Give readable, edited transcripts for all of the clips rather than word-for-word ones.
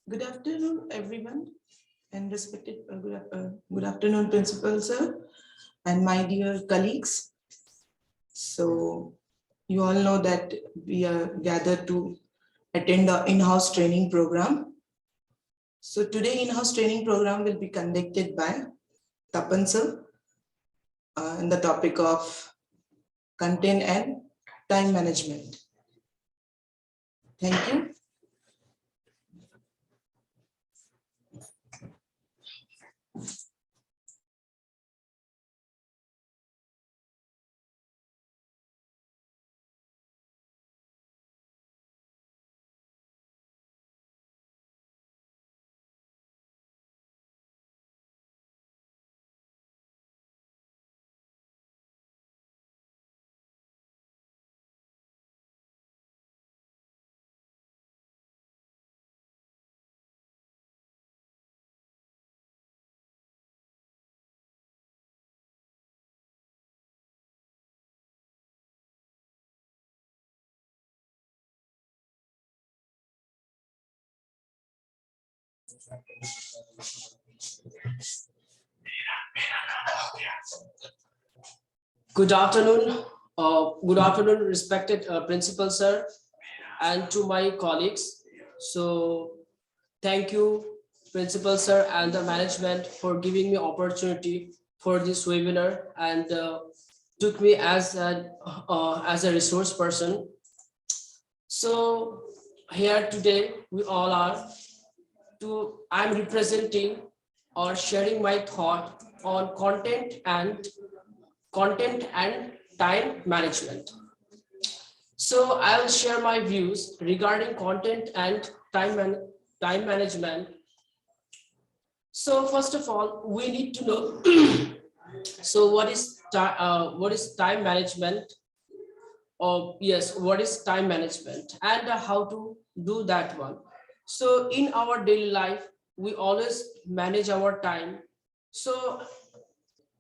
Good afternoon, everyone, and respected good afternoon, Principal Sir, and my dear colleagues. So, you all know that we are gathered to attend the in-house training program. So, today in-house training program will be conducted by Tapan Sir, and the topic of content and time management. Thank you. Good afternoon, respected principal sir, and to my colleagues. So, thank you, principal sir, and the management for giving me opportunity for this webinar and took me as a resource person. So, here today we all are. I'm representing or sharing my thought on content and time management. So I'll share my views regarding content and time management. So first of all, we need to know so what is time management, or yes, what is time management and how to do that one. So in our daily life, we always manage our time. So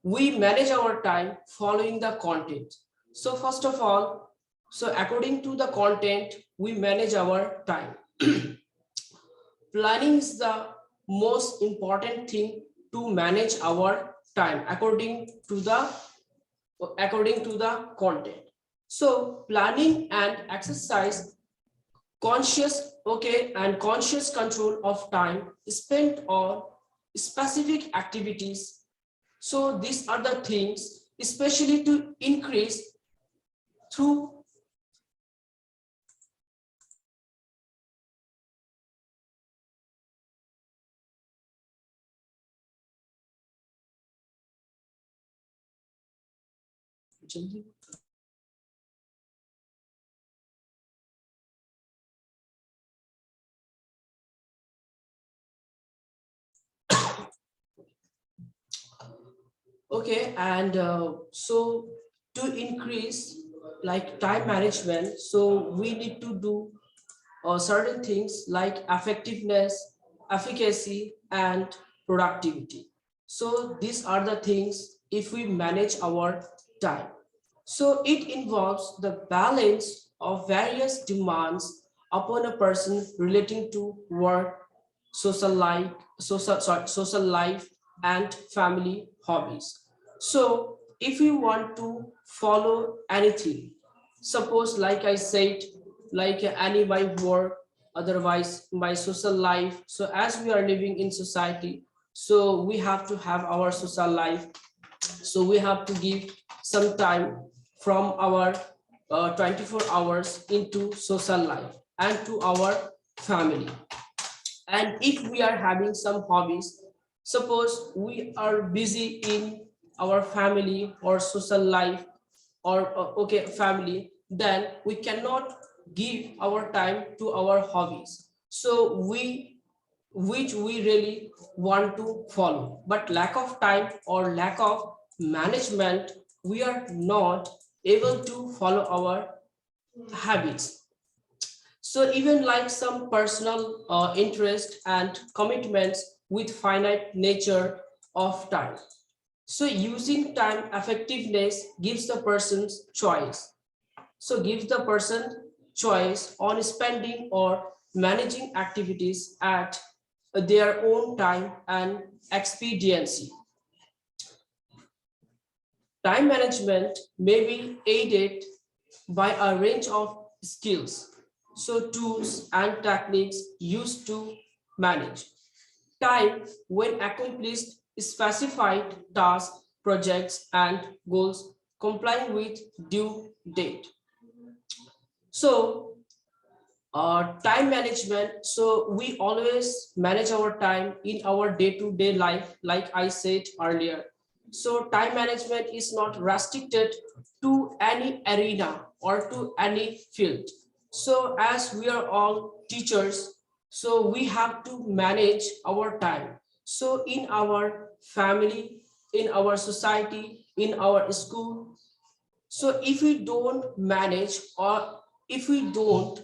we manage our time following the content. So first of all, so according to the content, we manage our time. Planning is the most important thing to manage our time according to the content. So planning and exercise conscious control of time spent on specific activities. So these are the things, especially to increase through okay, and so to increase like time management, so we need to do certain things like effectiveness, efficacy, and productivity. So these are the things if we manage our time. So it involves the balance of various demands upon a person relating to work, social life, social life, and family hobbies. So if you want to follow anything, suppose like I said, like any my work, otherwise my social life. So as we are living in society, so we have to have our social life. So we have to give some time from our 24 hours into social life and to our family. And if we are having some hobbies, suppose we are busy in our family or social life or okay family, then we cannot give our time to our hobbies. So we which we really want to follow, but lack of time or lack of management, we are not able to follow our habits. So even like some personal interest and commitments with finite nature of time. So using time effectiveness gives the person's choice. So gives the person choice on spending or managing activities at their own time and expediency. Time management may be aided by a range of skills, so tools and techniques used to manage time when accomplished specified tasks, projects, and goals complying with due date. So, time management. So we always manage our time in our day-to-day life, like I said earlier. So time management is not restricted to any arena or to any field. So as we are all teachers, so we have to manage our time. So in our family, in our society, in our school, so if we don't manage or if we don't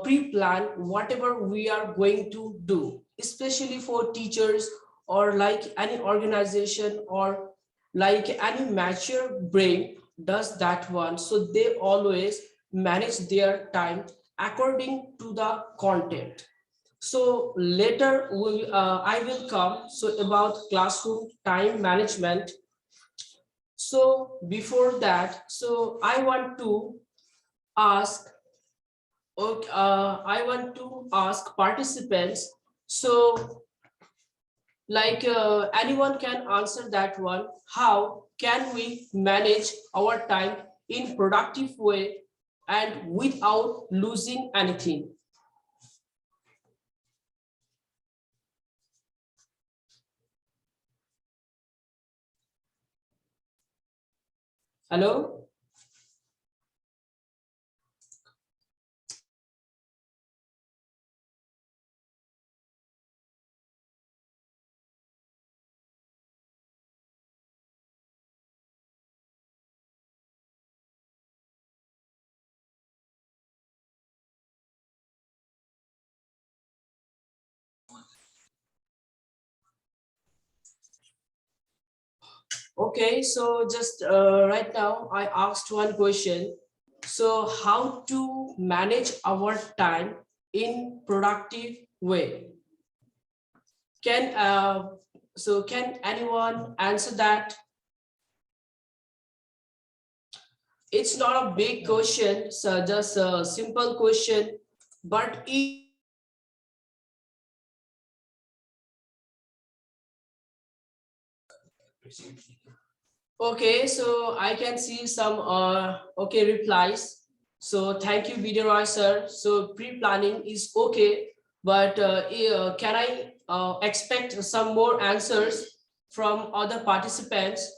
pre-plan whatever we are going to do, especially for teachers or like any organization or like any mature brain does that one, so they always manage their time according to the content. So later I will come so about classroom time management. So before that, so I want to ask, okay, I want to ask participants. So like anyone can answer that one. How can we manage our time in productive way and without losing anything? Hello? Okay, so just right now I asked one question. So how to manage our time in productive way? Can can anyone answer that? It's not a big question, so just a simple question, but okay, so I can see some replies. So thank you, Vidiroy sir. So pre-planning is okay, but can I expect some more answers from other participants?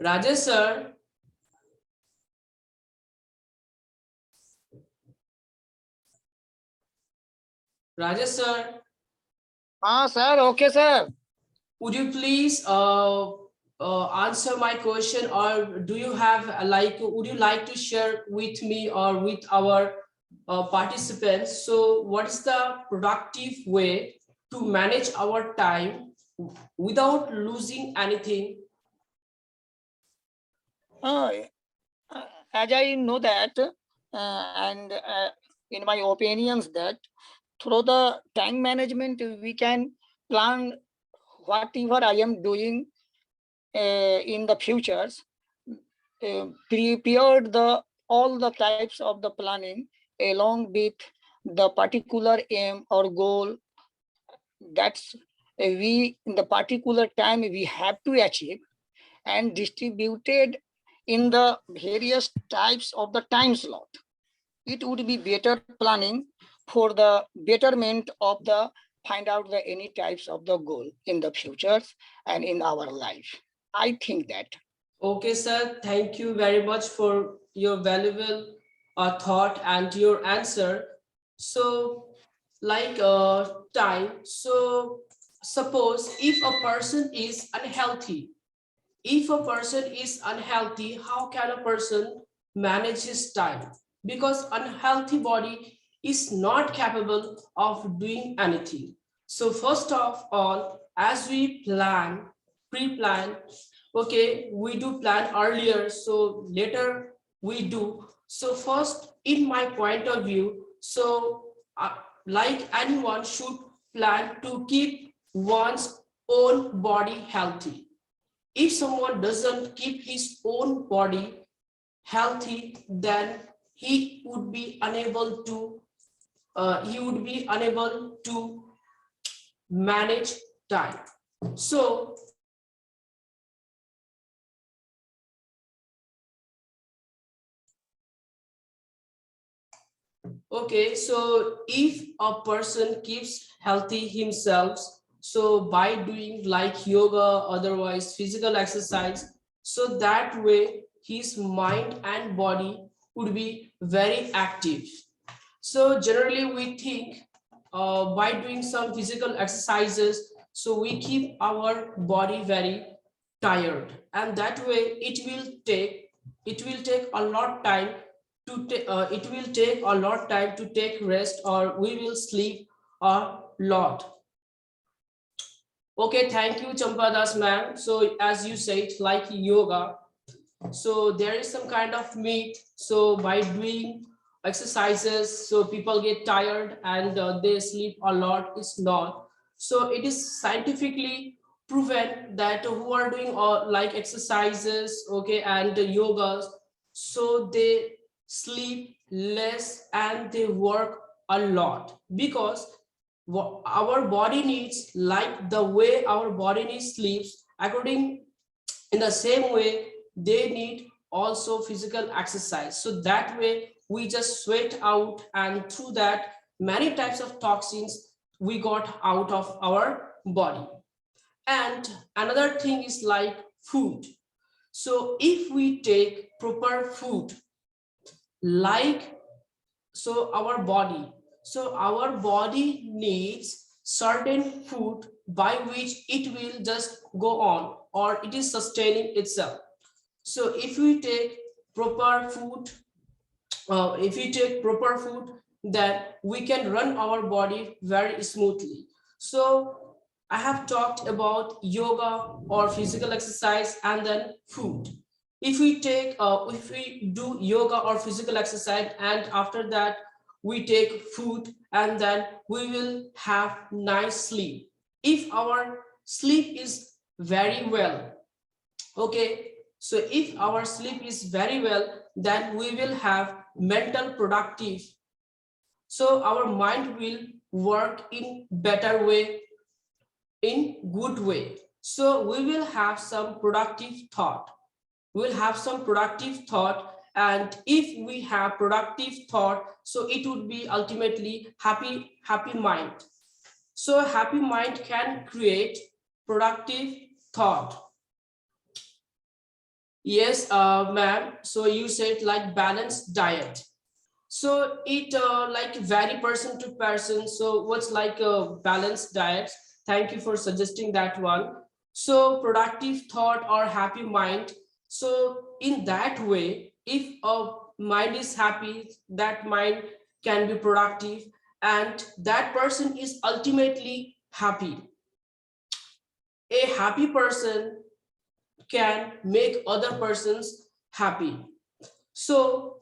Rajesh sir, Rajesh sir, हाँ sir, okay sir. would you please answer my question, or do you have would you like to share with me or with our participants? So what is the productive way to manage our time without losing anything? Uh, as I know that, and in my opinions that through the time management, we can plan whatever I am doing in the futures, prepared the all the types of the planning along with the particular aim or goal that's we in the particular time we have to achieve, and distributed in the various types of the time slot. It would be better planning for the betterment of the find out the any types of the goal in the futures and in our life. I think that. Okay, sir. Thank you very much for your valuable thought and your answer. So, time. So, suppose if a person is unhealthy, how can a person manage his time? Because unhealthy body is not capable of doing anything. So first of all, as we pre-plan, okay, we do plan earlier, so later we do. So first in my point of view, so like anyone should plan to keep one's own body healthy. If someone doesn't keep his own body healthy, then he would be unable to manage time. So okay, so if a person keeps healthy himself, so by doing like yoga, otherwise physical exercise, so that way his mind and body would be very active. So generally we think by doing some physical exercises, so we keep our body very tired, and that way it will take a lot time it will take a lot time to take rest, or we will sleep a lot. Okay, thank you, Champadas ma'am. So as you said, like yoga, so there is some kind of myth, so by doing exercises so people get tired and they sleep a lot. It's not so. It is scientifically proven that who are doing like exercises, okay, and yogas, so they sleep less and they work a lot, because our body needs, like the way our body needs sleeps, according in the same way they need also physical exercise. So that way we just sweat out, and through that many types of toxins we got out of our body. And another thing is like food. So if we take proper food, like our body needs certain food by which it will just go on, or it is sustaining itself. So if we take proper food, then we can run our body very smoothly. So I have talked about yoga or physical exercise and then food. If we do yoga or physical exercise and after that we take food, and then we will have nice sleep. If our sleep is very well, okay, so if our sleep is very well, then we will have mental productive, so our mind will work in better way, in good way. So we will have some productive thought. We'll have some productive thought, and if we have productive thought, so it would be ultimately happy mind. So happy mind can create productive thought. Yes, ma'am. So you said like balanced diet. So it like vary person to person. So what's like a balanced diet? Thank you for suggesting that one. So productive thought or happy mind. So in that way, if a mind is happy, that mind can be productive, and that person is ultimately happy. A happy person can make other persons happy. So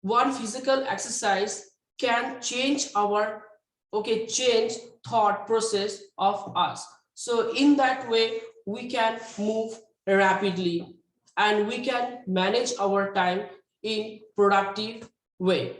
one physical exercise can change change thought process of us. So in that way we can move rapidly, and we can manage our time in productive way.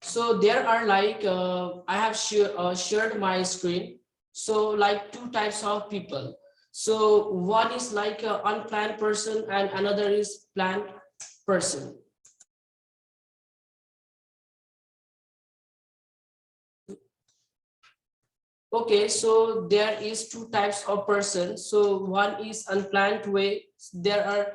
So there are like I have shared my screen. So like two types of people. So one is like an unplanned person and another is planned person. Okay, so there is two types of person. So one is unplanned way. There are,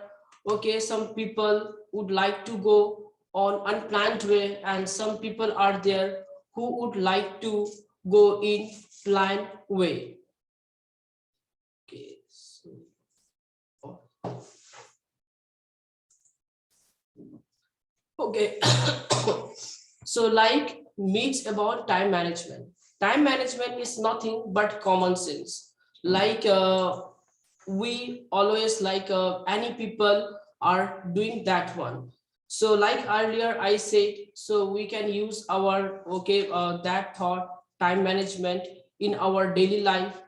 okay, some people would like to go on unplanned way, and some people are there who would like to go in planned way. Okay. So like myths about time management. Time management is nothing but common sense. Like we always any people are doing that one. So like earlier I said, so we can use our that thought time management in our daily life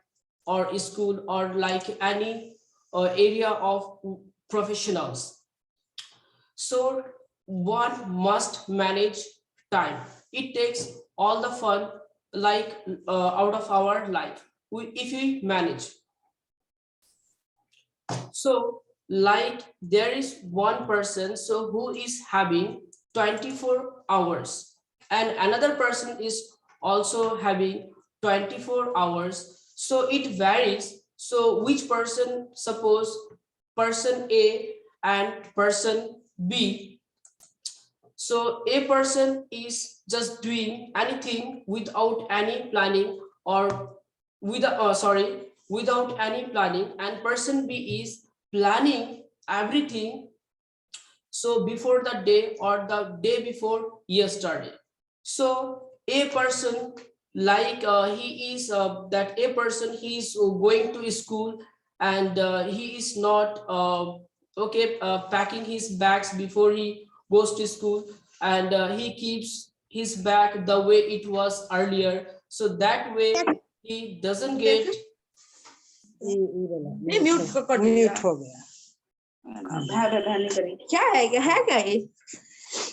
or school or like any area of professionals. So one must manage time. It takes all the fun out of our life if we manage. So like there is one person so who is having 24 hours and another person is also having 24 hours. So it varies. So which person, suppose person A and person B. So a person is just doing anything without any planning or without any planning, and person B is planning everything. So before the day or the day before yesterday. So a person he is that a person he is going to school and he is not packing his bags before he goes to school, and he keeps his bag the way it was earlier, so that way he doesn't get mute हो गया क्या है क्या ये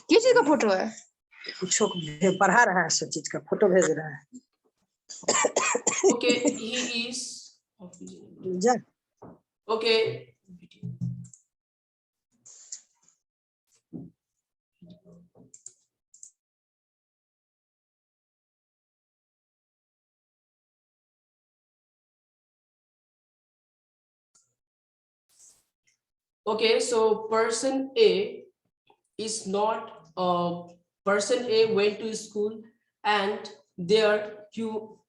किस चीज का photo है कुछ पढ़ा रहा है, सब चीज का फोटो भेज रहा है। okay he is जा okay. Okay, so person A is not person A went to school and there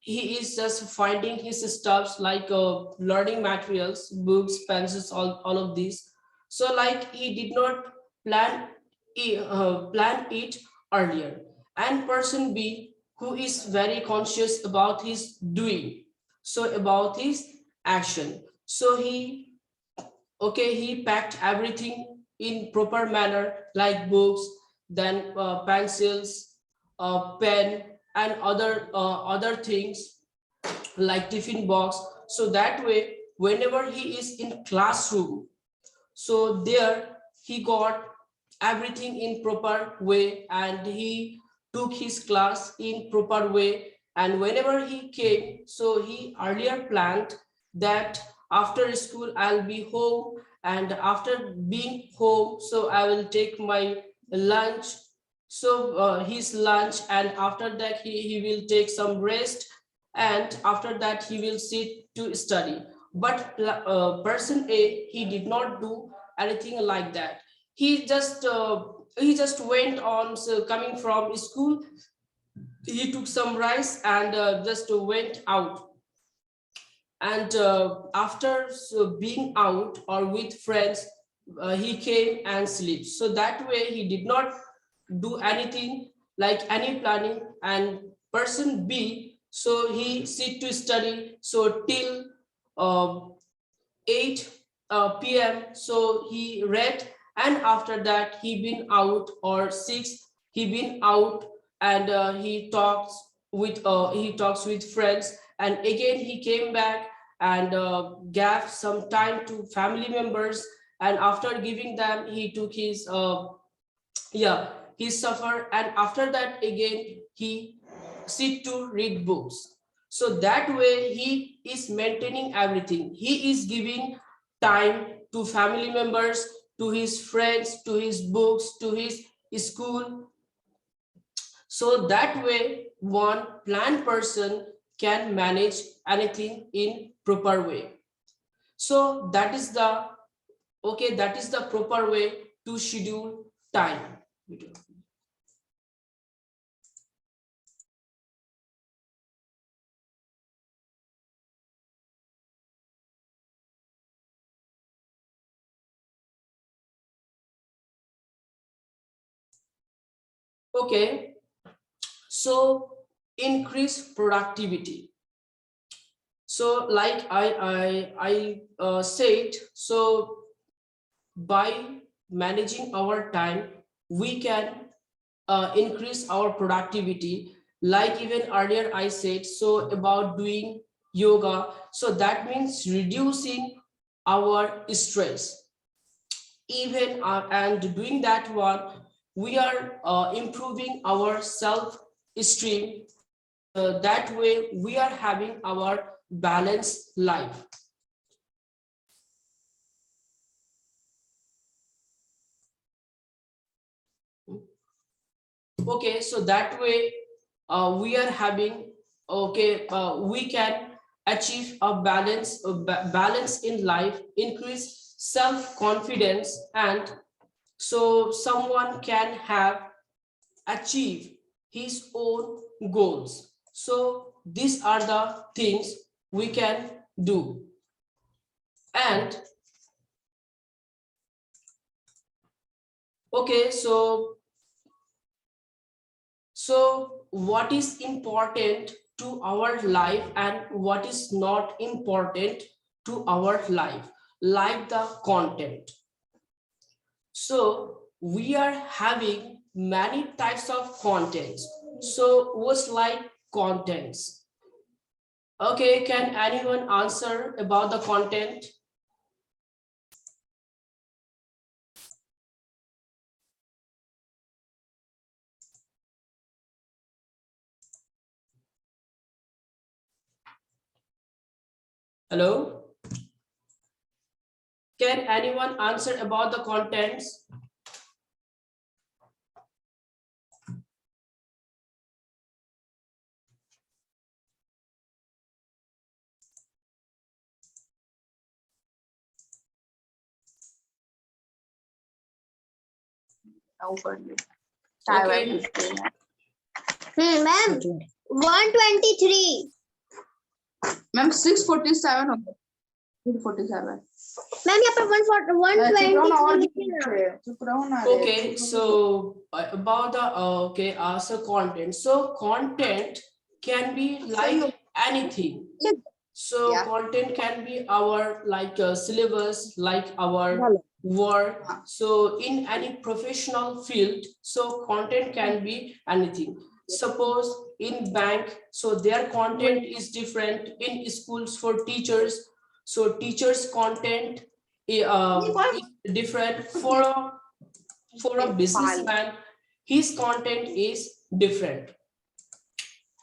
he is just finding his stuffs like learning materials, books, pencils, all of these. So like he did not plan it earlier. And person B who is very conscious about his doing, so about his action. So he packed everything in proper manner like books, then pencils, pen, and other things like tiffin box, so that way whenever he is in classroom, so there he got everything in proper way and he took his class in proper way. And whenever he came, so he earlier planned that after school I'll be home, and after being home so I will take my lunch, so his lunch, and after that he will take some rest, and after that he will sit to study. But person A, he did not do anything like that. He just went on, so coming from school he took some rice and just went out, and after being out or with friends he came and sleep, so that way he did not do anything like any planning. And person B, so he sit to study so till uh, 8 p.m. So he read, and after that he been out, or 6 he been out, and he talks with friends, and again he came back and gave some time to family members, and after giving them he took his he suffer, and after that again he sit to read books. So that way he is maintaining everything. He is giving time to family members, to his friends, to his books, to his school. So that way one planned person can manage anything in proper way. So that is the proper way to schedule time. Okay, so increase productivity. So like I said, so by managing our time, we can increase our productivity. Like even earlier I said, so about doing yoga, so that means reducing our stress. Even and doing that one, we are improving our self-esteem. That way we are having our balanced life. Okay, so that way we are having, okay, we can achieve a balance in life, increase self-confidence, and so someone can have achieve his own goals. So these are the things we can do. And okay, so what is important to our life and what is not important to our life, like the content. So we are having many types of contents. So what's like contents? Okay, can anyone answer about the content? Hello? Can anyone answer about the contents? Okay. Ma'am, 123. Ma'am 647 हो गया 647 ma'am यहाँ पर 123 चुप रहो ना Okay, so about the okay, so content. So content can be like anything. So Yeah. content can be our like syllabus, like our work. So in any professional field, so content can be anything. Suppose in bank, so their content is different. In schools for teachers, so teachers content is different. For a businessman, his content is different.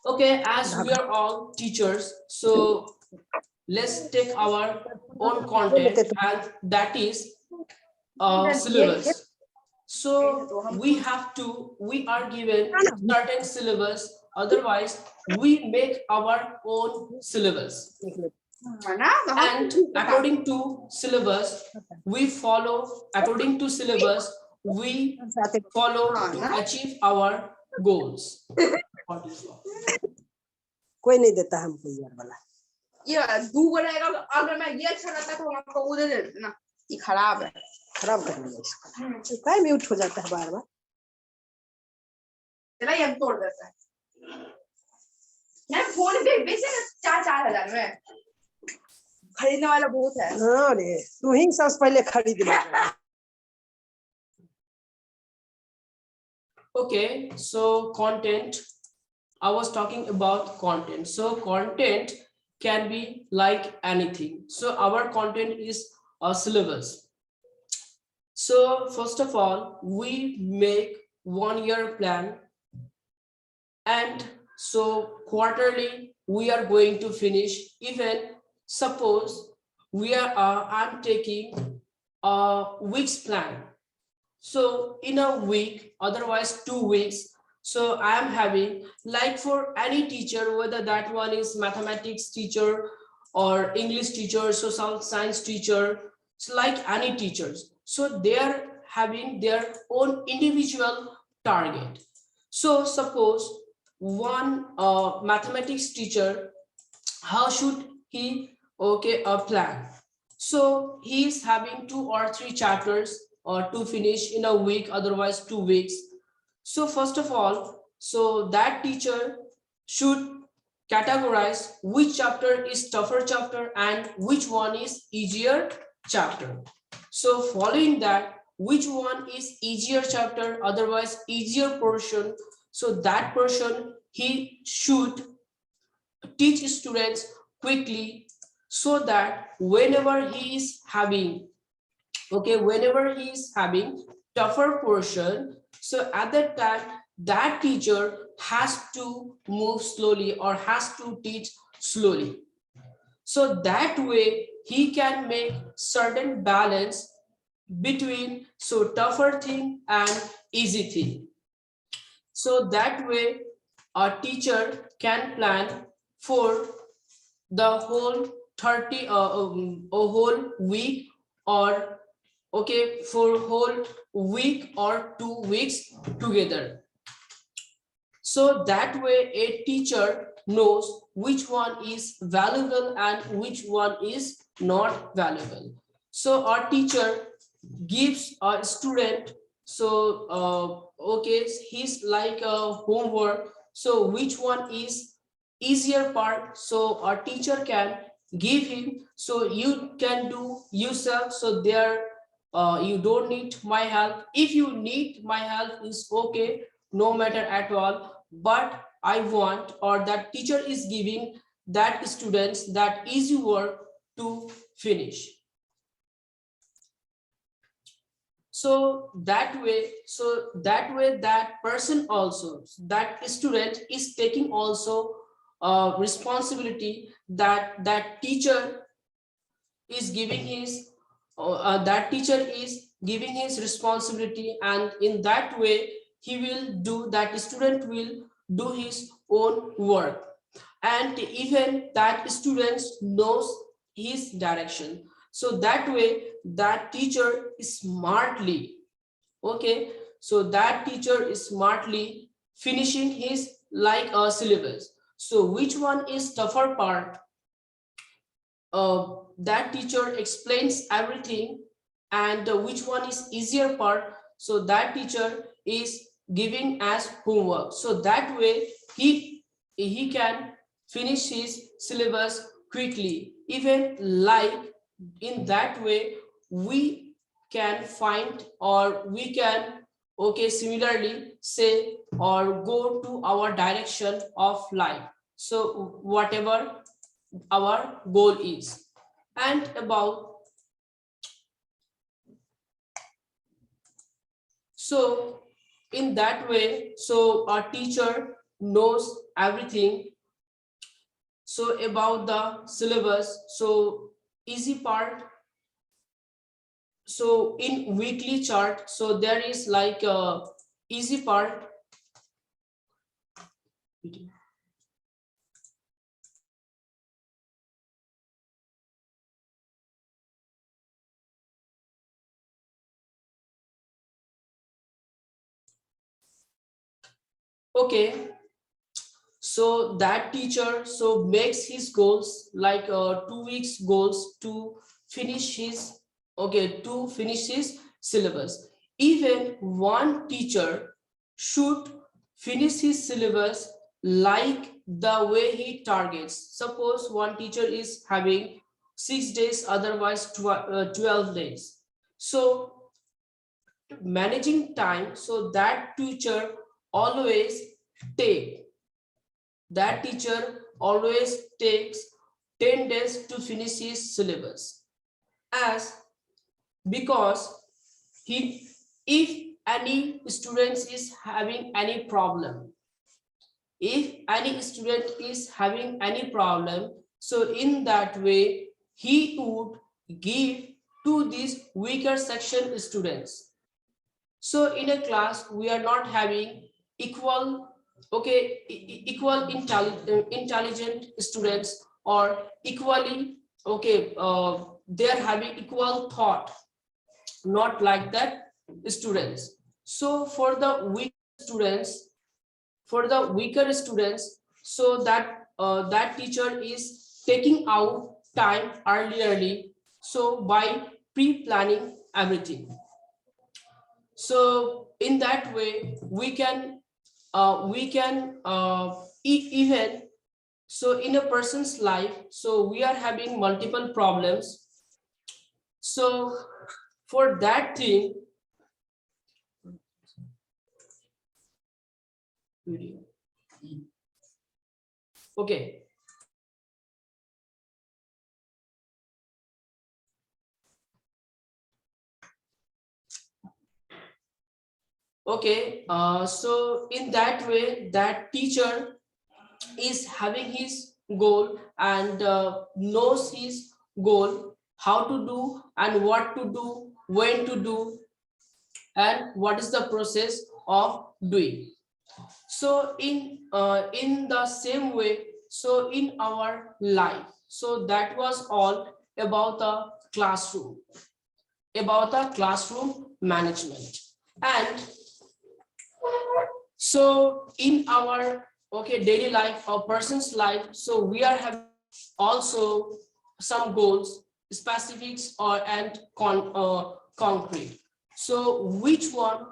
Okay, as we are all teachers, so let's take our own content, and that is syllabus. So we are given certain syllabus, otherwise we make our own syllabus. And according to syllabus, we follow to achieve our goals. कोई नहीं देता हमको यार वाला ये दू रहेगा अगर मैं ये अच्छा रहता तो आपको उधर दे देना ये खराब है खराब कर दिया इसको काय म्यूट हो जाता है बार बार चला ये तोड़ देता है यार फोन पे बेचे 4,000 में खरीदने वाला बहुत है हां रे तू ही सबसे पहले खरीद ले Okay, so content, I was talking about content. So content can be like anything. So our content is a syllabus. So first of all, we make 1-year plan, and so quarterly we are going to finish. Even suppose we are I'm taking a week's plan. So in a week, otherwise 2 weeks, so I am having, like for any teacher, whether that one is mathematics teacher or English teacher, social science teacher, so like any teachers, so they are having their own individual target. So suppose one mathematics teacher, how should he plan? So he is having 2 or 3 chapters or to finish in a week, otherwise 2 weeks. So first of all, so that teacher should categorize which chapter is tougher chapter and which one is easier chapter. So following that, which one is easier chapter, otherwise easier portion, so that portion he should teach students quickly, so that whenever he is having, whenever he is having tougher portion, so at that time that teacher has to move slowly or has to teach slowly, so that way he can make certain balance between so tougher thing and easy thing. So that way a teacher can plan for the whole 30 a whole week, or for whole week or 2 weeks together. So that way a teacher knows which one is valuable and which one is not valuable. So our teacher gives a student, so he's like a homework, so which one is easier part, so our teacher can give him, so you can do yourself, so there you don't need my help. If you need my help is okay, no matter at all, but I want, or that teacher is giving that students that easy work to finish. So that way that person also, that student is taking also responsibility, that that teacher is giving his that teacher is giving his responsibility, and in that way he will do, that student will do his own work, and even that students knows his direction. So that way that teacher is smartly, so that teacher is smartly finishing his like a syllabus. So which one is tougher part, that teacher explains everything, and which one is easier part, so that teacher is giving as homework, so that way he can finish his syllabus quickly. Even like in that way we can find, or we can similarly say or go to our direction of life, so whatever our goal is. And about, so in that way, so our teacher knows everything, so about the syllabus, so easy part, so in weekly chart, so there is like a easy part. Okay, so that teacher so makes his goals like 2 weeks goals to finish his, to finish his syllabus. Even one teacher should finish his syllabus like the way he targets. Suppose one teacher is having 6 days, otherwise 12 days. So managing time, so that teacher always take, that teacher always takes 10 days to finish his syllabus, as because he, if any student is having any problem, if any student is having any problem, so in that way he would give to these weaker section students. So in a class we are not having equal, equal intelligent students, or equally they are having equal thought, not like that students. So for the weak students, so that that teacher is taking out time early, so by pre-planning everything. So in that way we can even, so in a person's life, so we are having multiple problems. So for that thing, okay, okay, so in that way, that teacher is having his goal and knows his goal, how to do and what to do, when to do, and what is the process of doing. So in the same way, so in our life, so that was all about the classroom, management. And so in our, okay, daily life, a person's life, so we are having also some goals, specifics or and concrete. So which one?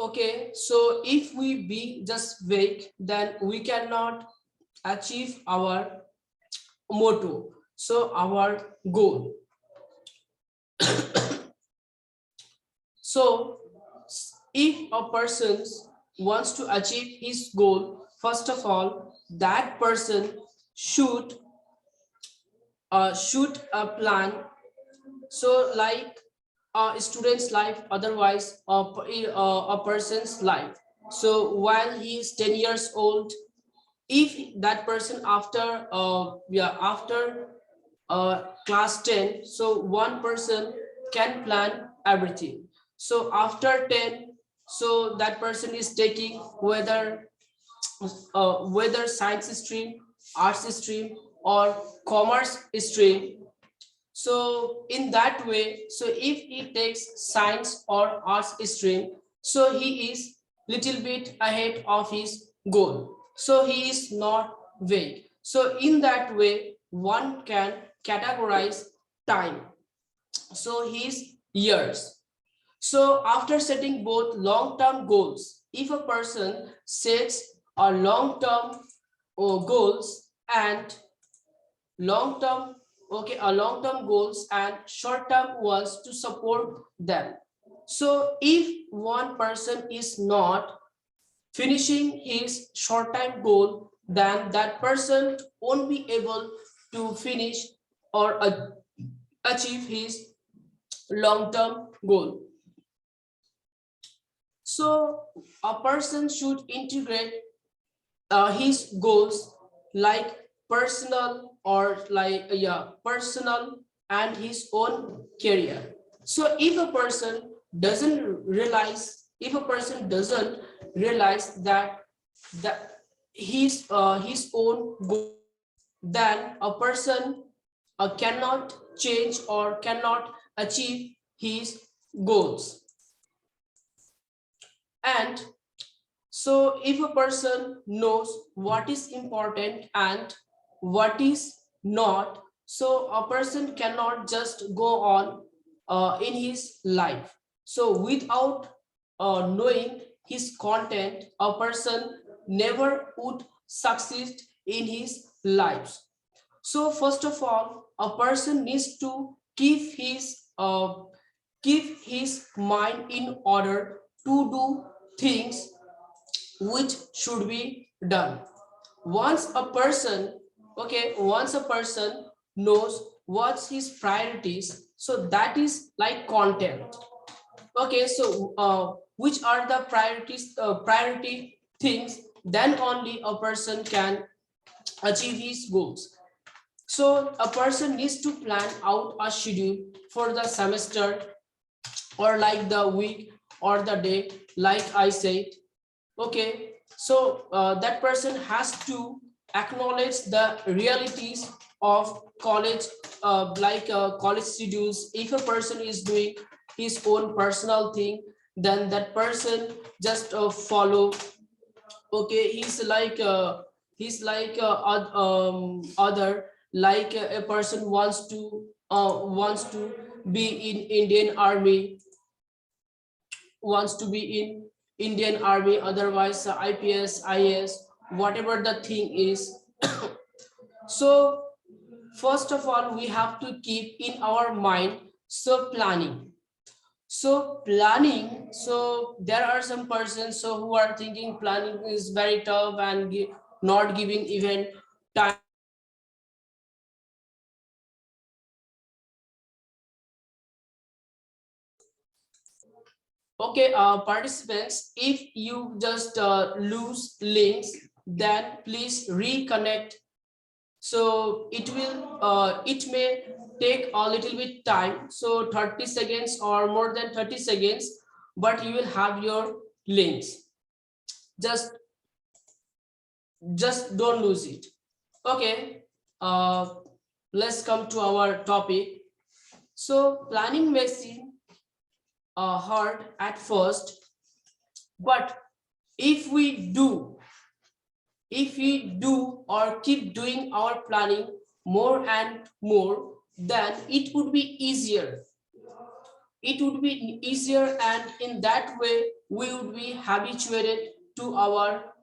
Okay, so if we be just vague, then we cannot achieve our motto, so our goal. So if a person wants to achieve his goal, first of all, that person should plan. So like a student's life, otherwise a person's life. So while he is 10 years old, if that person after class 10, so one person can plan everything. So after 10, so that person is taking whether science stream, arts stream, or commerce stream. So in that way, so if he takes science or arts stream, so he is little bit ahead of his goal. So he is not vague. So in that way, one can categorize time. So his years. So after setting both long-term goals, if a person sets a long-term goals and long-term, okay, a long-term goals and short-term ones to support them. So if one person is not finishing his short-term goal, then that person won't be able to finish or achieve his long-term goal. So a person should integrate his goals like personal or like personal and his own career. So if a person doesn't realize, that his own goal, then a person cannot change or cannot achieve his goals. And so if a person knows what is important and what is not, so a person cannot just go on in his life. So without knowing his content, a person never would succeed in his lives. So first of all, a person needs to keep his mind in order to do things which should be done. Once a person, okay, once a person knows what's his priorities, so that is like content. Okay, so which are the priority things, then only a person can achieve his goals. So a person needs to plan out a schedule for the semester or like the week or the day, like I said. Okay, so that person has to acknowledge the realities of college, college schedules. If a person is doing his own personal thing, then that person just follow. Okay, he's like other, like a person wants to be in Indian Army, wants to be in Indian Army, otherwise IPS, IAS, whatever the thing is. So first of all, we have to keep in our mind, so planning. So planning, so there are some persons so who are thinking planning is very tough and not giving even time. Okay, participants, if you just lose links, then please reconnect. So it may take a little bit time, so 30 seconds or more than 30 seconds, but you will have your links. Just don't lose it. Okay, let's come to our topic. So planning may seem hard at first, but if we do or keep doing our planning more and more, then it would be easier. It would be easier, and in that way we would be habituated to our